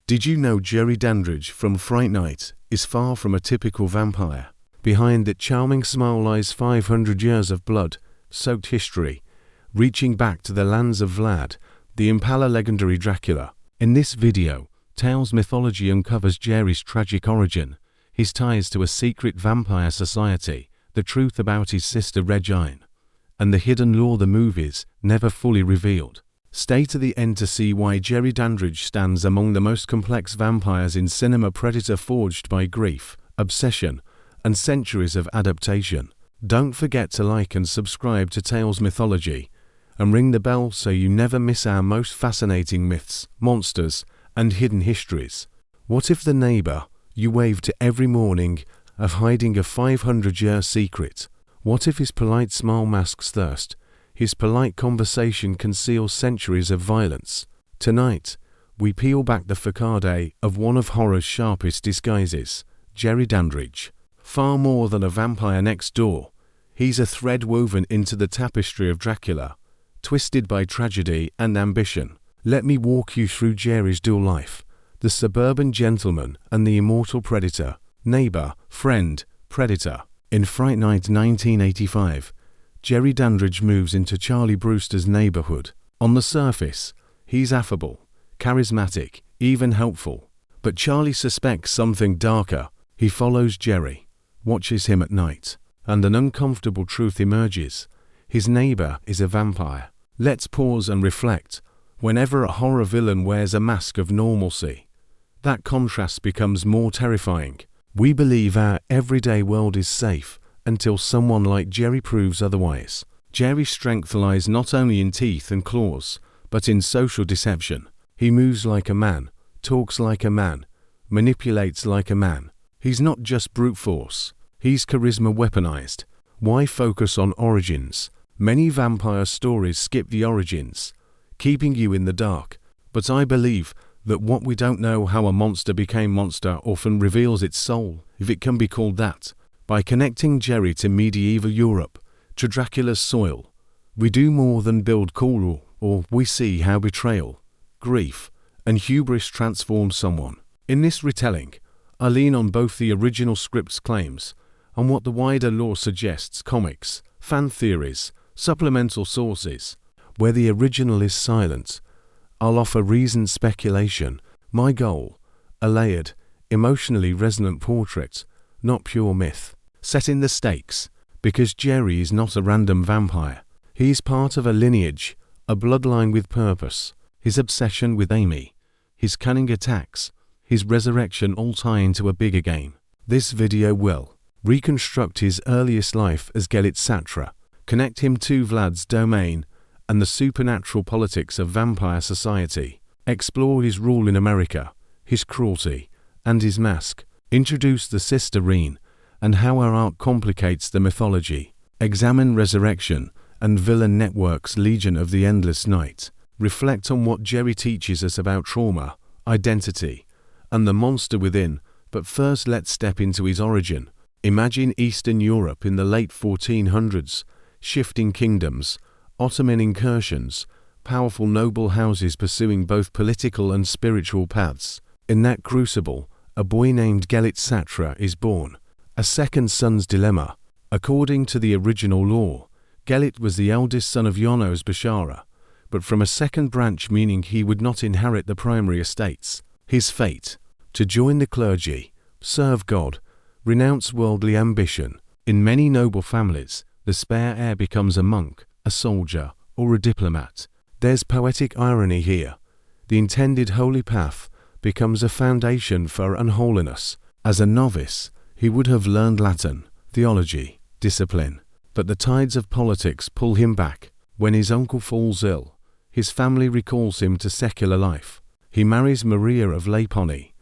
Did you know Jerry Dandrige from Fright Night is far from a typical vampire? Behind that charming smile lies 500 years of blood-soaked history, reaching back to the lands of Vlad the Impaler legendary Dracula. In this video, Tales Mythology uncovers Jerry's tragic origin, his ties to a secret vampire society, the truth about his sister Regine, and the hidden lore the movies never fully revealed. Stay to the end to see why Jerry Dandrige stands among the most complex vampires in cinema, predator forged by grief, obsession, and centuries of adaptation. Don't forget to like and subscribe to Tales Mythology, and ring the bell so you never miss our most fascinating myths, monsters, and hidden histories. What if the neighbor you wave to every morning of hiding a 500-year secret? What if his polite smile masks thirst? His polite conversation conceals centuries of violence. Tonight, we peel back the facade of one of horror's sharpest disguises, Jerry Dandrige. Far more than a vampire next door, he's a thread woven into the tapestry of Dracula, twisted by tragedy and ambition. Let me walk you through Jerry's dual life, the suburban gentleman and the immortal predator, neighbor, friend, predator. In Fright Night 1985, Jerry Dandrige moves into Charlie Brewster's neighborhood. On the surface, he's affable, charismatic, even helpful. But Charlie suspects something darker. He follows Jerry, watches him at night, and an uncomfortable truth emerges. His neighbor is a vampire. Let's pause and reflect. Whenever a horror villain wears a mask of normalcy, that contrast becomes more terrifying. We believe our everyday world is safe, until someone like Jerry proves otherwise. Jerry's strength lies not only in teeth and claws, but in social deception. He moves like a man, talks like a man, manipulates like a man. He's not just brute force, he's charisma weaponized. Why focus on origins? Many vampire stories skip the origins, keeping you in the dark. But I believe that what we don't know, how a monster became monster, often reveals its soul, if it can be called that. By connecting Jerry to medieval Europe, to Dracula's soil, we do more than build cool, or we see how betrayal, grief, and hubris transform someone. In this retelling, I lean on both the original script's claims and what the wider lore suggests: comics, fan theories, supplemental sources. Where the original is silent, I'll offer reasoned speculation. My goal: a layered, emotionally resonant portrait, not pure myth. Setting the stakes, because Jerry is not a random vampire. He's part of a lineage, a bloodline with purpose. His obsession with Amy, his cunning attacks, his resurrection all tie into a bigger game. This video will reconstruct his earliest life as Gelit Satra, connect him to Vlad's domain and the supernatural politics of vampire society, explore his rule in America, his cruelty, and his mask, introduce the sister Regine, and how our art complicates the mythology, examine resurrection and villain networks, Legion of the Endless Night, reflect on what Jerry teaches us about trauma, identity, and the monster within. But first, let's step into his origin. Imagine Eastern Europe in the late 1400s, shifting kingdoms, Ottoman incursions, powerful noble houses pursuing both political and spiritual paths. In that crucible, a boy named Gelit Satra is born. A second son's dilemma. According to the original lore, Gelit was the eldest son of Yonos Bashara, but from a second branch, meaning he would not inherit the primary estates. His fate: to join the clergy, serve God, renounce worldly ambition. In many noble families, the spare heir becomes a monk, a soldier, or a diplomat. There's poetic irony here. The intended holy path becomes a foundation for unholiness. As a novice, he would have learned Latin, theology, discipline. But the tides of politics pull him back. When his uncle falls ill, his family recalls him to secular life. He marries Maria of Laponi,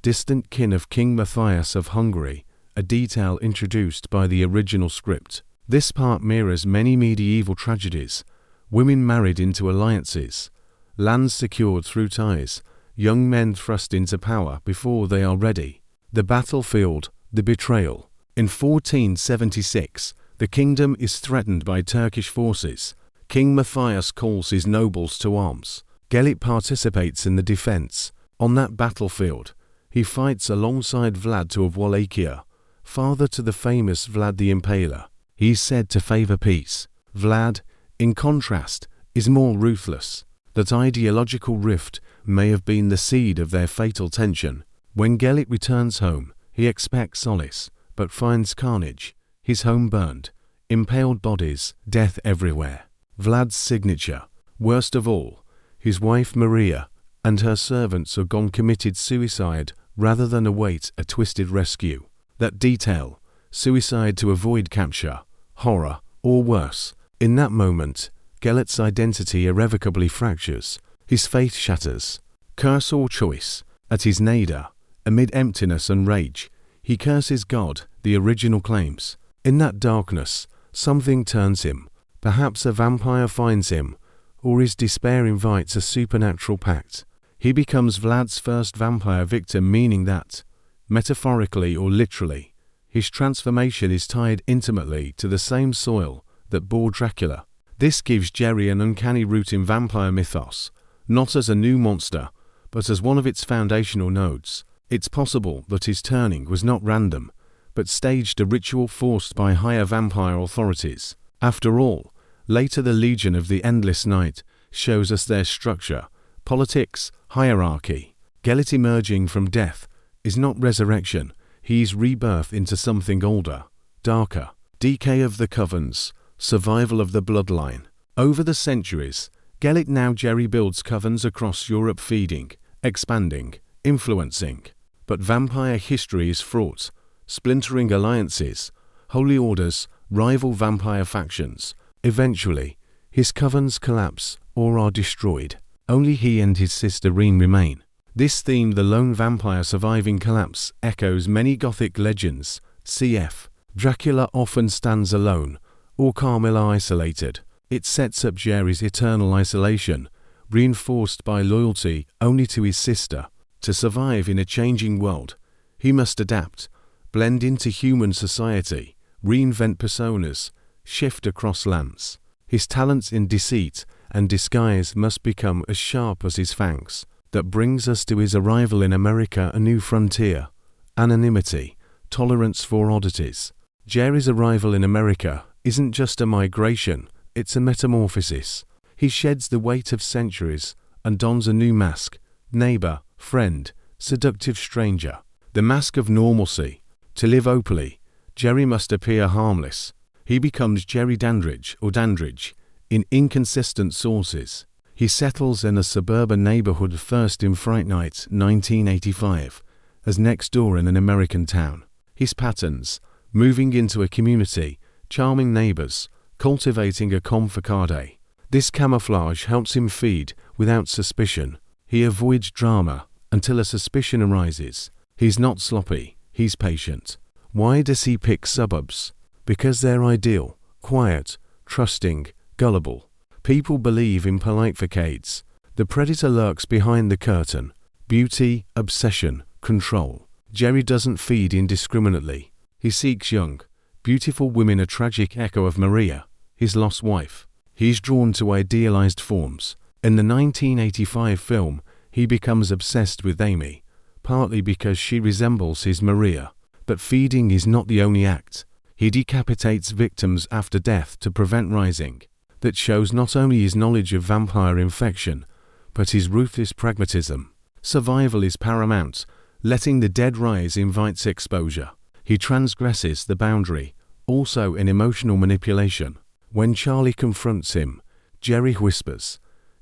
distant kin of King Matthias of Hungary, a detail introduced by the original script. This part mirrors many medieval tragedies: women married into alliances, lands secured through ties, young men thrust into power before they are ready. The battlefield, the betrayal. In 1476, the kingdom is threatened by Turkish forces. King Matthias calls his nobles to arms. Gelit participates in the defense, On that battlefield, he fights alongside Vlad of Wallachia, father to the famous Vlad the Impaler. He's said to favor peace. Vlad, in contrast, is more ruthless. That ideological rift may have been the seed of their fatal tension. When Gelik returns home, he expects solace, but finds carnage, his home burned, impaled bodies, death everywhere. Vlad's signature, worst of all, his wife Maria and her servants are gone committed suicide rather than await a twisted rescue. That detail, suicide to avoid capture, horror, or worse. In that moment, Gelik's identity irrevocably fractures, his faith shatters. Curse or choice, at his nadir, amid emptiness and rage, he curses God, the original claims. In that darkness, something turns him. Perhaps a vampire finds him, or his despair invites a supernatural pact. He becomes Vlad's first vampire victim, meaning that, metaphorically or literally, his transformation is tied intimately to the same soil that bore Dracula. This gives Jerry an uncanny root in vampire mythos, not as a new monster, but as one of its foundational nodes. It's possible that his turning was not random, but staged a ritual forced by higher vampire authorities. After all, later the Legion of the Endless Night shows us their structure, politics, hierarchy. Gelik emerging from death is not resurrection, he's rebirth into something older, darker. Decay of the covens, survival of the bloodline. Over the centuries, Gelik now Jerry builds covens across Europe, feeding, expanding, influencing. But vampire history is fraught, splintering alliances, holy orders, rival vampire factions. Eventually, his covens collapse or are destroyed. Only he and his sister Regine remain. This theme, the lone vampire surviving collapse, echoes many Gothic legends. Cf. Dracula often stands alone, or Carmilla isolated. It sets up Jerry's eternal isolation, reinforced by loyalty only to his sister. To survive in a changing world, he must adapt, blend into human society, reinvent personas, shift across lands. His talents in deceit and disguise must become as sharp as his fangs. That brings us to his arrival in America, a new frontier. Anonymity, tolerance for oddities. Jerry's arrival in America isn't just a migration, it's a metamorphosis. He sheds the weight of centuries and dons a new mask, neighbor, friend, seductive stranger. The mask of normalcy. To live openly, Jerry must appear harmless. He becomes Jerry Dandrige or Dandrige in inconsistent sources. He settles in a suburban neighborhood first in Fright Night 1985, as next door in an American town. His patterns, moving into a community, charming neighbors, cultivating a confacade. This camouflage helps him feed without suspicion. He avoids drama until a suspicion arises. He's not sloppy, he's patient. Why does he pick suburbs? Because they're ideal, quiet, trusting, gullible. People believe in polite facades. The predator lurks behind the curtain. Beauty, obsession, control. Jerry doesn't feed indiscriminately. He seeks young, beautiful women, a tragic echo of Maria, his lost wife. He's drawn to idealized forms. In the 1985 film, he becomes obsessed with Amy, partly because she resembles his Maria. But feeding is not the only act. He decapitates victims after death to prevent rising. That shows not only his knowledge of vampire infection, but his ruthless pragmatism. Survival is paramount. Letting the dead rise invites exposure. He transgresses the boundary, also in emotional manipulation. When Charlie confronts him, Jerry whispers,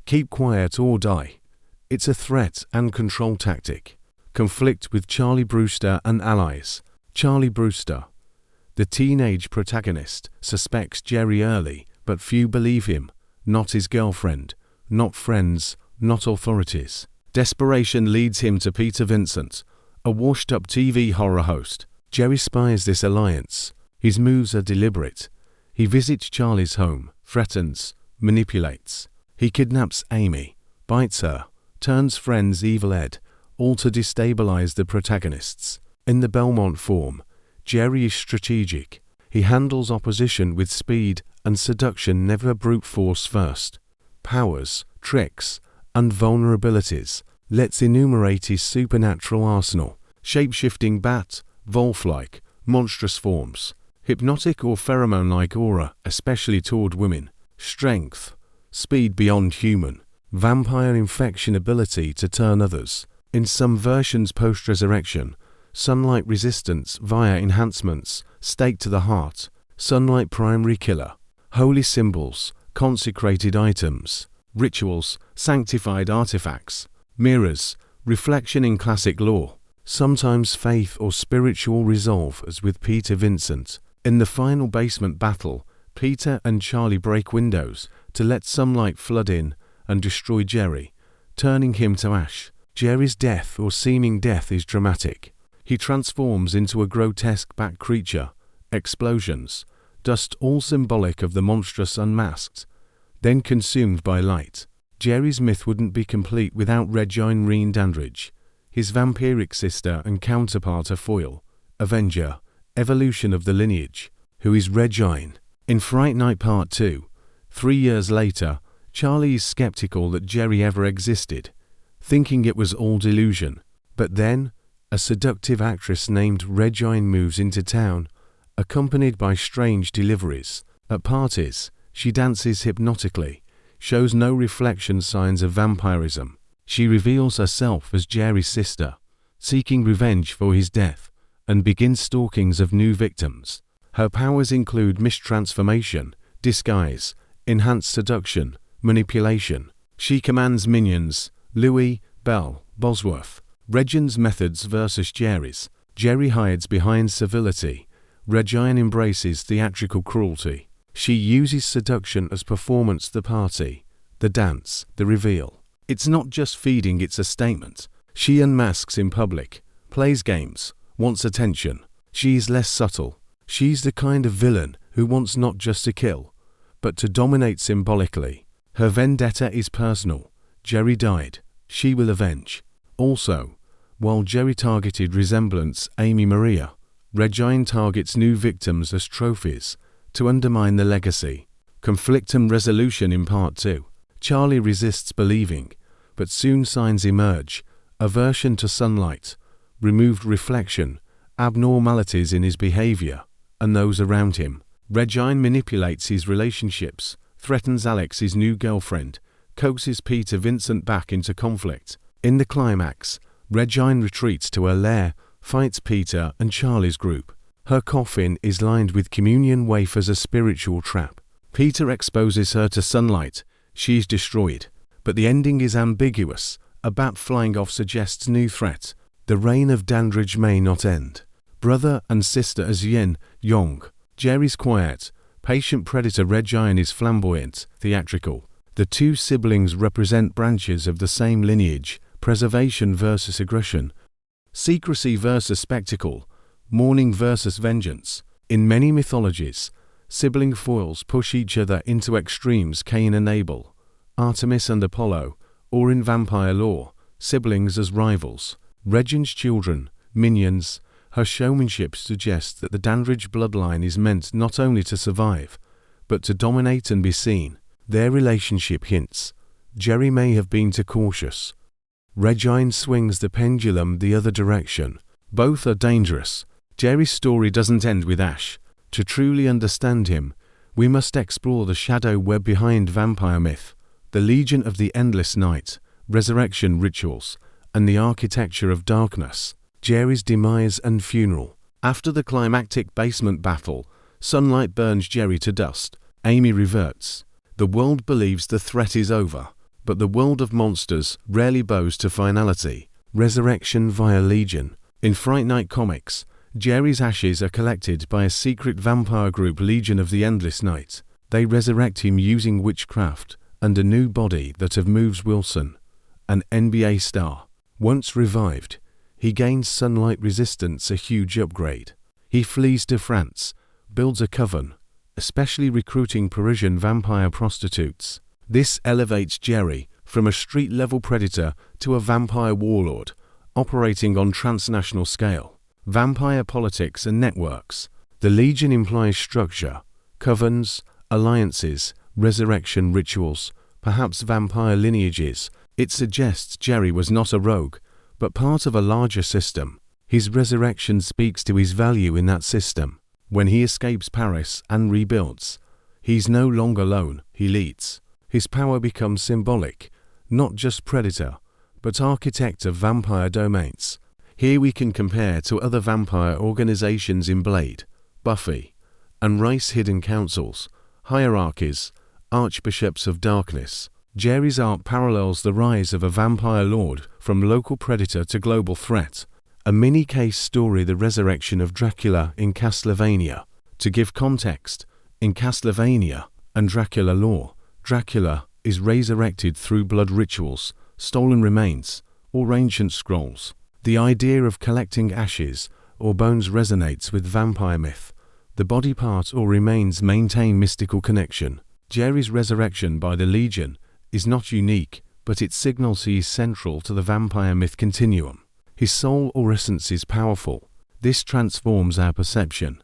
"Keep quiet or die." It's a threat and control tactic. Conflict with Charlie Brewster and allies. Charlie Brewster, the teenage protagonist, suspects Jerry early, but few believe him. Not his girlfriend, not friends, not authorities. Desperation leads him to Peter Vincent, a washed-up TV horror host. Jerry spies this alliance. His moves are deliberate. He visits Charlie's home, threatens, manipulates. He kidnaps Amy, bites her, turns friends Evil Ed, all to destabilize the protagonists. In the Belmont form, Jerry is strategic. He handles opposition with speed and seduction, never brute force first. Powers, tricks, and vulnerabilities. Let's enumerate his supernatural arsenal: shape-shifting bat, wolf-like, monstrous forms, hypnotic or pheromone-like aura, especially toward women, strength, speed beyond human, vampire infection ability to turn others, in some versions post-resurrection, sunlight resistance via enhancements, stake to the heart, sunlight primary killer, holy symbols, consecrated items, rituals, sanctified artifacts, mirrors, reflection in classic lore, sometimes faith or spiritual resolve, as with Peter Vincent. In the final basement battle, Peter and Charlie break windows to let sunlight flood in and destroy Jerry, turning him to ash. Jerry's death or seeming death is dramatic. He transforms into a grotesque bat creature, explosions, dust, all symbolic of the monstrous unmasked, then consumed by light. Jerry's myth wouldn't be complete without Regine Dandrige, his vampiric sister and counterpart, a foil, avenger, evolution of the lineage, who is Regine. In Fright Night Part 2, 3 years later, Charlie is skeptical that Jerry ever existed, thinking it was all delusion. But then, a seductive actress named Regine moves into town, accompanied by strange deliveries. At parties, she dances hypnotically, shows no reflection signs of vampirism. She reveals herself as Jerry's sister, seeking revenge for his death, and begins stalkings of new victims. Her powers include mistransformation, disguise, enhanced seduction, manipulation. She commands minions: Louis, Belle, Bosworth. Regine's methods versus Jerry's. Jerry hides behind civility. Regine embraces theatrical cruelty. She uses seduction as performance: the party, the dance, the reveal. It's not just feeding, it's a statement. She unmasks in public, plays games, wants attention. She's less subtle. She's the kind of villain who wants not just to kill, but to dominate symbolically. Her vendetta is personal. Jerry died. She will avenge. Also, while Jerry targeted resemblance Amy Maria, Regine targets new victims as trophies to undermine the legacy. Conflict and resolution in Part 2. Charlie resists believing, but soon signs emerge: aversion to sunlight, removed reflection, abnormalities in his behavior and those around him. Regine manipulates his relationships, threatens Alex, his new girlfriend, coaxes Peter Vincent back into conflict. In the climax, Regine retreats to her lair, fights Peter and Charlie's group. Her coffin is lined with communion wafers, a spiritual trap. Peter exposes her to sunlight. She's destroyed. But the ending is ambiguous. A bat flying off suggests new threat. The reign of Dandrige may not end. Brother and sister as yin, yang. Jerry's quiet, patient predator. Regine is flamboyant, theatrical. The two siblings represent branches of the same lineage: preservation versus aggression, secrecy versus spectacle, mourning versus vengeance. In many mythologies, sibling foils push each other into extremes: Cain and Abel, Artemis and Apollo, or in vampire lore, siblings as rivals. Regine's children, minions. Her showmanship suggests that the Dandrige bloodline is meant not only to survive, but to dominate and be seen. Their relationship hints Jerry may have been too cautious. Regine swings the pendulum the other direction. Both are dangerous. Jerry's story doesn't end with Ash. To truly understand him, we must explore the shadow web behind vampire myth, the Legion of the Endless Night, resurrection rituals, and the architecture of darkness. Jerry's demise and funeral. After the climactic basement battle, sunlight burns Jerry to dust. Amy reverts. The world believes the threat is over, but the world of monsters rarely bows to finality. Resurrection via Legion. In Fright Night comics, Jerry's ashes are collected by a secret vampire group, Legion of the Endless Night. They resurrect him using witchcraft and a new body that of Moves Wilson, an NBA star. Once revived, he gains sunlight resistance, a huge upgrade. He flees to France, builds a coven, especially recruiting Parisian vampire prostitutes. This elevates Jerry from a street-level predator to a vampire warlord, operating on transnational scale. Vampire politics and networks. The Legion implies structure, covens, alliances, resurrection rituals, perhaps vampire lineages, It suggests Jerry was not a rogue, but part of a larger system. His resurrection speaks to his value in that system. When he escapes Paris and rebuilds, he's no longer alone, he leads. His power becomes symbolic, not just predator, but architect of vampire domains. Here we can compare to other vampire organizations in Blade, Buffy, and Rice hidden councils, hierarchies, archbishops of darkness. Jerry's arc parallels the rise of a vampire lord from local predator to global threat. A mini-case story, the resurrection of Dracula in Castlevania. To give context, in Castlevania and Dracula lore, Dracula is resurrected through blood rituals, stolen remains, or ancient scrolls. The idea of collecting ashes or bones resonates with vampire myth. The body part or remains maintain mystical connection. Jerry's resurrection by the Legion is not unique, but it signals he is central to the vampire myth continuum. His soul or essence is powerful. This transforms our perception.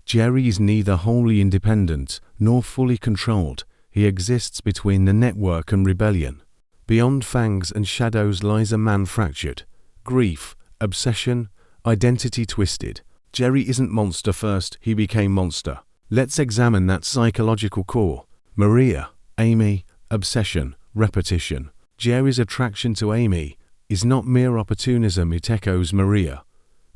Jerry is neither wholly independent nor fully controlled. He exists between the network and rebellion. Beyond fangs and shadows lies a man fractured. Grief, obsession, identity twisted. Jerry isn't monster first, he became monster. Let's examine that psychological core. Maria, Amy, obsession, repetition. Jerry's attraction to Amy is not mere opportunism, it echoes Maria,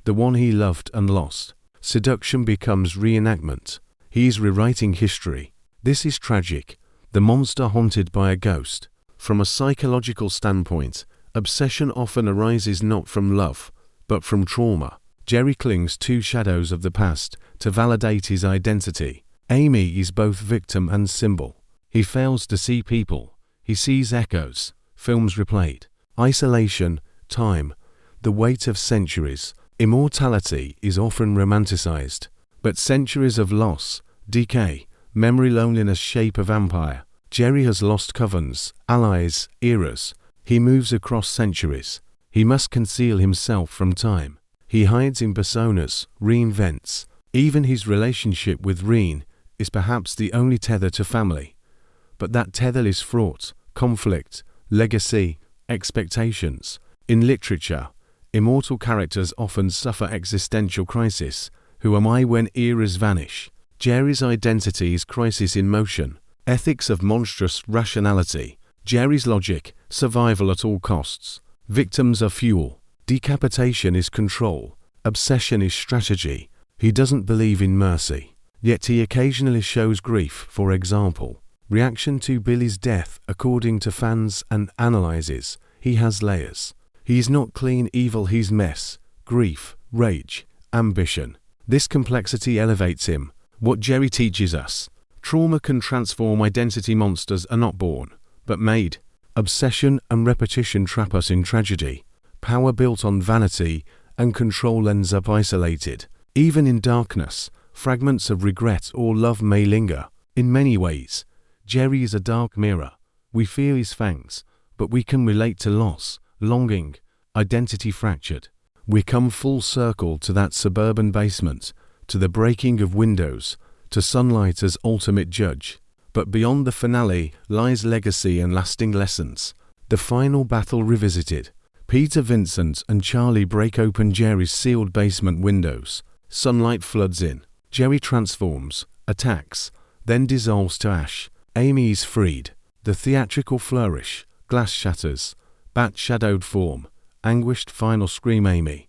the one he loved and lost. Seduction becomes reenactment. He is rewriting history. This is tragic. The monster haunted by a ghost. From a psychological standpoint, obsession often arises not from love, but from trauma. Jerry clings to shadows of the past to validate his identity. Amy is both victim and symbol. He fails to see people. He sees echoes, films replayed. Isolation, time, the weight of centuries. Immortality is often romanticized, but centuries of loss, decay, memory, loneliness shape a vampire. Jerry has lost covens, allies, eras. He moves across centuries. He must conceal himself from time. He hides in personas, reinvents. Even his relationship with Regine is perhaps the only tether to family. But that tether is fraught, conflict, legacy, expectations. In literature, immortal characters often suffer existential crisis. Who am I when eras vanish? Jerry's identity is crisis in motion. Ethics of monstrous rationality. Jerry's logic, survival at all costs. Victims are fuel. Decapitation is control. Obsession is strategy. He doesn't believe in mercy. Yet he occasionally shows grief, for example. Reaction to Billy's death, according to fans and analyzes, he has layers. He is not clean evil, he's mess, grief, rage, ambition. This complexity elevates him. What Jerry teaches us: trauma can transform identity. Monsters are not born, but made. Obsession and repetition trap us in tragedy. Power built on vanity and control ends up isolated. Even in darkness, fragments of regret or love may linger. In many ways, Jerry is a dark mirror. We fear his fangs, but we can relate to loss, longing, identity fractured. We come full circle to that suburban basement, to the breaking of windows, to sunlight as ultimate judge. But beyond the finale lies legacy and lasting lessons. The final battle revisited. Peter, Vincent, and Charlie break open Jerry's sealed basement windows. Sunlight floods in. Jerry transforms, attacks, then dissolves to ash. Amy is freed. The theatrical flourish. Glass shatters. Bat-shadowed form. Anguished final scream. Amy.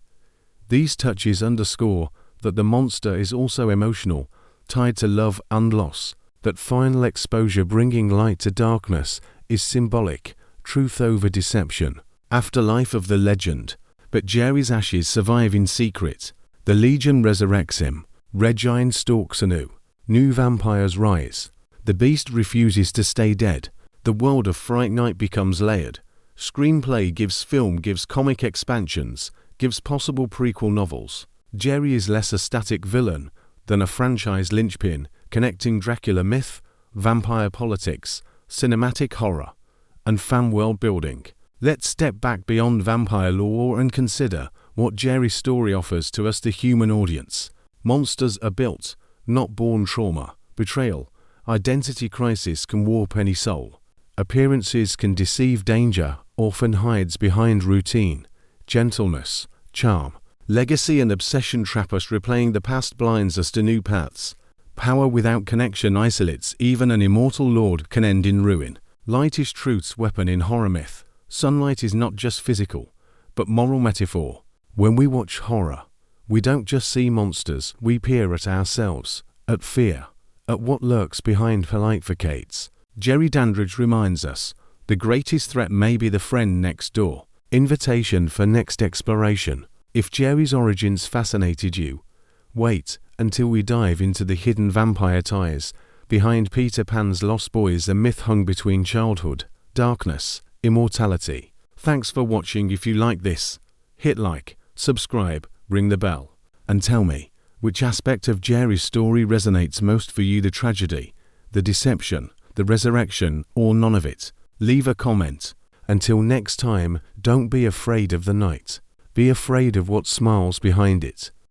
These touches underscore that the monster is also emotional, tied to love and loss. That final exposure, bringing light to darkness, is symbolic. Truth over deception. Afterlife of the legend. But Jerry's ashes survive in secret. The Legion resurrects him. Regine stalks anew. New vampires rise. The beast refuses to stay dead. The world of Fright Night becomes layered. Screenplay gives film, gives comic expansions, gives possible prequel novels. Jerry is less a static villain than a franchise linchpin, connecting Dracula myth, vampire politics, cinematic horror, and fan world building. Let's step back beyond vampire lore and consider what Jerry's story offers to us, the human audience. Monsters are built, not born. Trauma, betrayal, identity crisis can warp any soul. Appearances can deceive. Danger often hides behind routine. Gentleness, charm, legacy and obsession trap us. Replaying the past blinds us to new paths. Power without connection isolates. Even an immortal lord can end in ruin. Light is truth's weapon in horror myth. Sunlight is not just physical, but moral metaphor. When we watch horror, we don't just see monsters, we peer at ourselves, at fear, at what lurks behind polite facades. Jerry Dandrige reminds us, the greatest threat may be the friend next door. Invitation for next exploration. If Jerry's origins fascinated you, wait until we dive into the hidden vampire ties behind Peter Pan's Lost Boys, a myth hung between childhood, darkness, immortality. Thanks for watching. If you like this, hit like, subscribe, ring the bell, and tell me, which aspect of Jerry's story resonates most for you? The tragedy, the deception, the resurrection, or none of it? Leave a comment. Until next time, don't be afraid of the night. Be afraid of what smiles behind it.